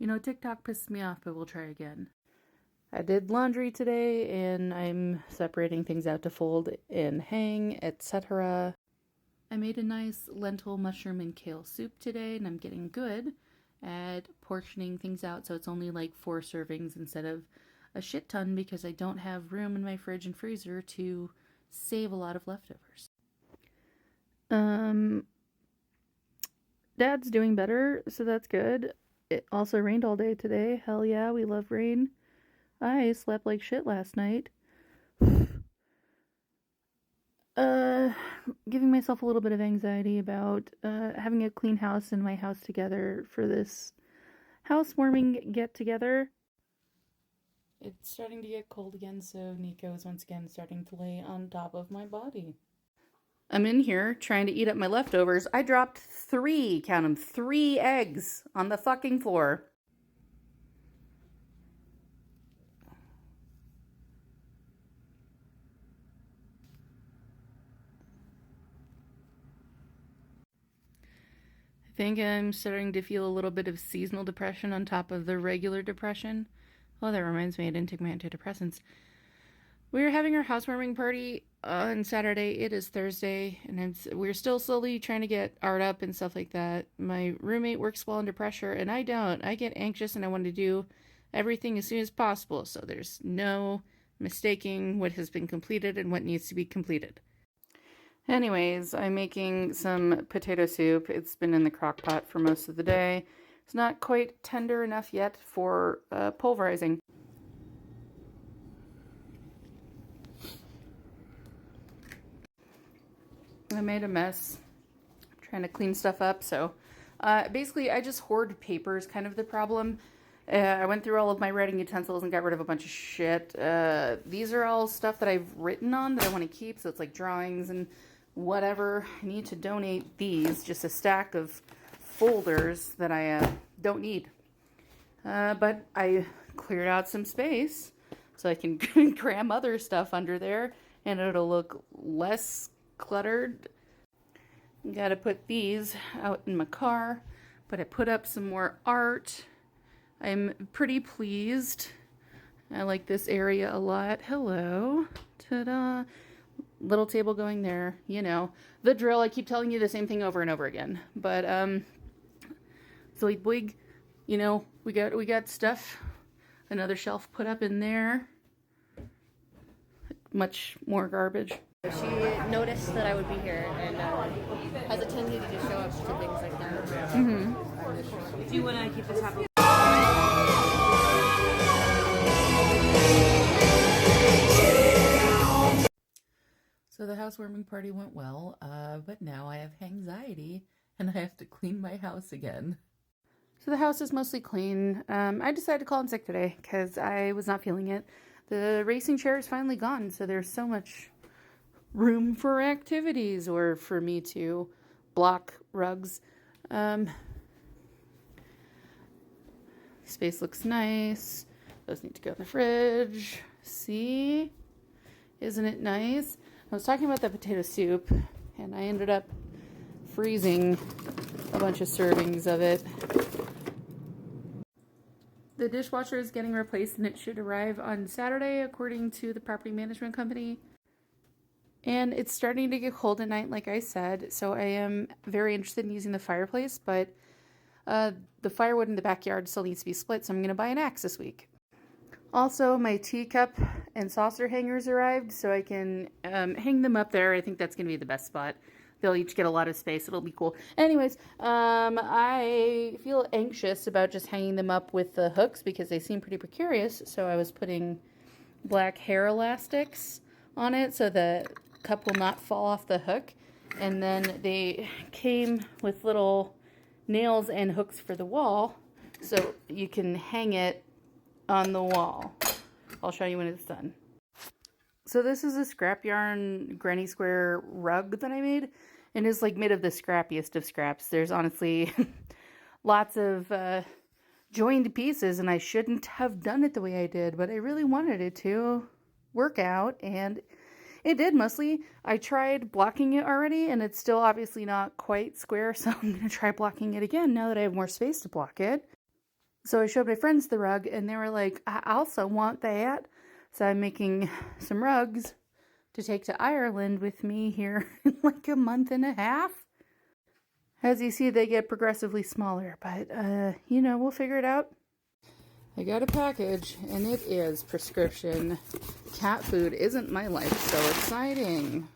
You know, TikTok pissed me off, but we'll try again. I did laundry today, and I'm separating things out to fold and hang, etc. I made a nice lentil, mushroom, and kale soup today, and I'm getting good at portioning things out, so it's only like 4 servings instead of a shit ton because I don't have room in my fridge and freezer to save a lot of leftovers. Dad's doing better, so that's good. It also rained all day today. Hell yeah, we love rain. I slept like shit last night. Giving myself a little bit of anxiety about having a clean house and my house together for this housewarming get-together. It's starting to get cold again, so Nico is once again starting to lay on top of my body. I'm in here trying to eat up my leftovers. I dropped 3, count them, 3 eggs on the fucking floor. I think I'm starting to feel a little bit of seasonal depression on top of the regular depression. Oh, that reminds me, I didn't take my antidepressants. We're having our housewarming party on Saturday. It is Thursday, and we're still slowly trying to get art up and stuff like that. My roommate works well under pressure, and I don't. I get anxious, and I want to do everything as soon as possible, so there's no mistaking what has been completed and what needs to be completed. Anyways, I'm making some potato soup. It's been in the crock pot for most of the day. It's not quite tender enough yet for pulverizing. I made a mess. I'm trying to clean stuff up, so basically I just hoard paper is kind of the problem. I went through all of my writing utensils and got rid of a bunch of shit. These are all stuff that I've written on that I want to keep, so it's like drawings and whatever. I need to donate these, just a stack of folders that I don't need. But I cleared out some space so I can cram other stuff under there and it'll look less cluttered. Gotta put these out in my car, but I put up some more art. I'm pretty pleased. I like this area a lot. Hello. Ta-da. Little table going there. You know, the drill. I keep telling you the same thing over and over again. But, so big, you know, we got stuff. Another shelf put up in there. Much more garbage. She noticed that I would be here and has a tendency to just show up to things like that. Mm-hmm. Do you want to keep this happy? So the housewarming party went well, but now I have anxiety and I have to clean my house again. So the house is mostly clean. I decided to call in sick today because I was not feeling it. The racing chair is finally gone, so there's so much room for activities or for me to block rugs. Space looks nice. Those need to go in the fridge. See? Isn't it nice? I was talking about the potato soup, and I ended up freezing a bunch of servings of it. The dishwasher is getting replaced, and it should arrive on Saturday, according to the property management company. And it's starting to get cold at night, like I said, so I am very interested in using the fireplace, but the firewood in the backyard still needs to be split, so I'm going to buy an axe this week. Also, my teacup and saucer hangers arrived, so I can hang them up there. I think that's going to be the best spot. They'll each get a lot of space. It'll be cool. Anyways, I feel anxious about just hanging them up with the hooks because they seem pretty precarious, so I was putting black hair elastics on it so the cup will not fall off the hook. And then they came with little nails and hooks for the wall, so you can hang it on the wall. I'll show you when it's done. So this is a scrap yarn granny square rug that I made, and it's like made of the scrappiest of scraps. There's honestly lots of joined pieces, and I shouldn't have done it the way I did, but I really wanted it to work out, and it did mostly. I tried blocking it already, and it's still obviously not quite square, so I'm going to try blocking it again now that I have more space to block it. So I showed my friends the rug and they were like, I also want that. So I'm making some rugs to take to Ireland with me here in like a month and a half. As you see, they get progressively smaller, but you know, we'll figure it out. I got a package and it is prescription cat food. Isn't my life so exciting?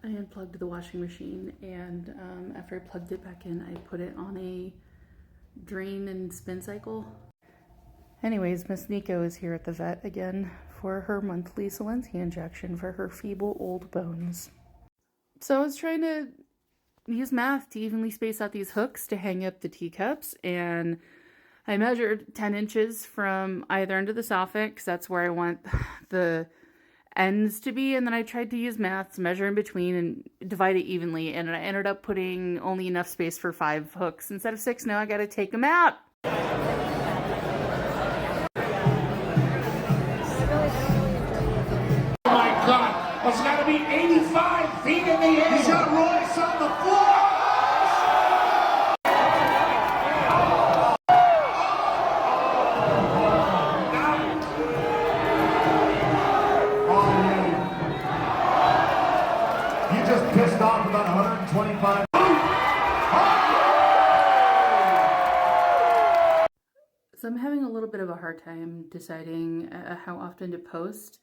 I unplugged the washing machine and after I plugged it back in, I put it on a drain and spin cycle. Anyways, Miss Nico is here at the vet again for her monthly Solensia injection for her feeble old bones. So I was trying to use math to evenly space out these hooks to hang up the teacups, and I measured 10 inches from either end of the soffit because that's where I want the ends to be, and then I tried to use math to measure in between and divide it evenly, and I ended up putting only enough space for 5 hooks instead of 6. Now I gotta take them out. Oh my God, it's got to be 85 feet in the air. He's got Royce on the floor. You just pissed off about 125. So I'm having a little bit of a hard time deciding how often to post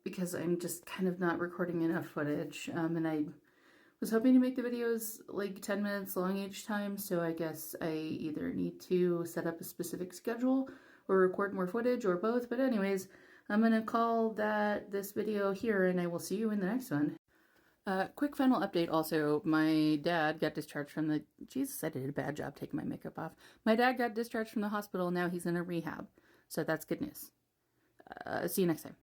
because I'm just kind of not recording enough footage, and I was hoping to make the videos like 10 minutes long each time, so I guess I either need to set up a specific schedule or record more footage or both. But anyways, I'm gonna call this video here, and I will see you in the next one. Quick final update also, my dad got discharged from the, Jesus, I did a bad job taking my makeup off. My dad got discharged from the hospital, now he's in a rehab, so that's good news. See you next time.